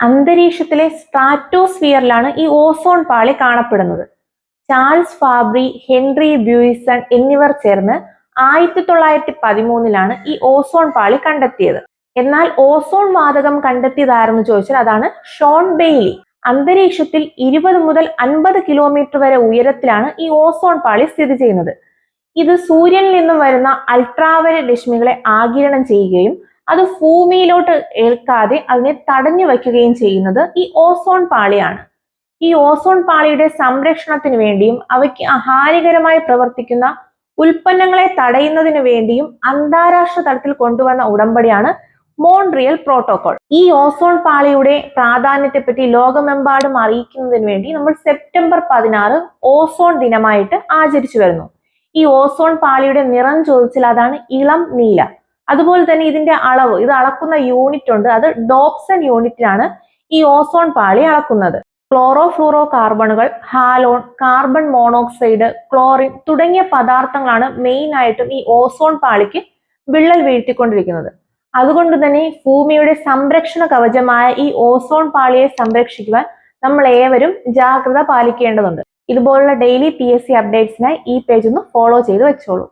അന്തരീക്ഷത്തിലെ സ്ട്രാറ്റോസ്ഫിയറിലാണ് ഈ ഓസോൺ പാളി കാണപ്പെടുന്നത്. ചാൾസ് ഫാബ്രി, ഹെൻറി ബ്യൂയിസൺ എന്നിവർ ചേർന്ന് 1913 ഈ ഓസോൺ പാളി കണ്ടെത്തിയത്. എന്നാൽ ഓസോൺ വാതകം കണ്ടെത്തിയതാരെന്ന് ചോദിച്ചാൽ അതാണ് ഷോൺ ബെയ്ലി. അന്തരീക്ഷത്തിൽ 20 മുതൽ 50 കിലോമീറ്റർ വരെ ഉയരത്തിലാണ് ഈ ഓസോൺ പാളി സ്ഥിതി ചെയ്യുന്നത്. ഇത് സൂര്യനിൽ നിന്നും വരുന്ന അൾട്രാവയലറ്റ് രശ്മികളെ ആഗിരണം ചെയ്യുകയും അത് ഭൂമിയിലോട്ട് ഏൽക്കാതെ അതിനെ തടഞ്ഞു വയ്ക്കുകയും ചെയ്യുന്നത് ഈ ഓസോൺ പാളിയാണ്. ഈ ഓസോൺ പാളിയുടെ സംരക്ഷണത്തിന് വേണ്ടിയും അവയ്ക്ക് ഹാനികരമായി പ്രവർത്തിക്കുന്ന ഉൽപ്പന്നങ്ങളെ തടയുന്നതിന് വേണ്ടിയും അന്താരാഷ്ട്ര തലത്തിൽ കൊണ്ടുവന്ന ഉടമ്പടിയാണ് മോൺട്രിയൽ പ്രോട്ടോകോൾ. ഈ ഓസോൺ പാളിയുടെ പ്രാധാന്യത്തെപ്പറ്റി ലോകമെമ്പാടും അറിയിക്കുന്നതിന് വേണ്ടി നമ്മൾ സെപ്റ്റംബർ 16 ഓസോൺ ദിനമായിട്ട് ആചരിച്ചു വരുന്നു. ഈ ഓസോൺ പാളിയുടെ നിറം ചോദിച്ചാൽ അതാണ് ഇളം നീല. അതുപോലെ തന്നെ ഇതിന്റെ അളവ്, ഇത് അളക്കുന്ന യൂണിറ്റ് ഉണ്ട്, അത് ഡോപ്സൺ യൂണിറ്റിലാണ് ഈ ഓസോൺ പാളി അളക്കുന്നത്. ക്ലോറോ ഫ്ലൂറോ കാർബണുകൾ, ഹാലോൺ, കാർബൺ മോണോക്സൈഡ്, ക്ലോറിൻ തുടങ്ങിയ പദാർത്ഥങ്ങളാണ് മെയിൻ ആയിട്ടും ഈ ഓസോൺ പാളിക്ക് വിള്ളൽ വീഴ്ത്തിക്കൊണ്ടിരിക്കുന്നത്. അതുകൊണ്ട് തന്നെ ഭൂമിയുടെ സംരക്ഷണ കവചമായ ഈ ഓസോൺ പാളിയെ സംരക്ഷിക്കുവാൻ നമ്മൾ ഏവരും ജാഗ്രത പാലിക്കേണ്ടതുണ്ട്. ഇതുപോലുള്ള ഡെയിലി PSC അപ്ഡേറ്റ്സിനായി ഈ പേജ് ഒന്ന് ഫോളോ ചെയ്ത് വെച്ചോളൂ.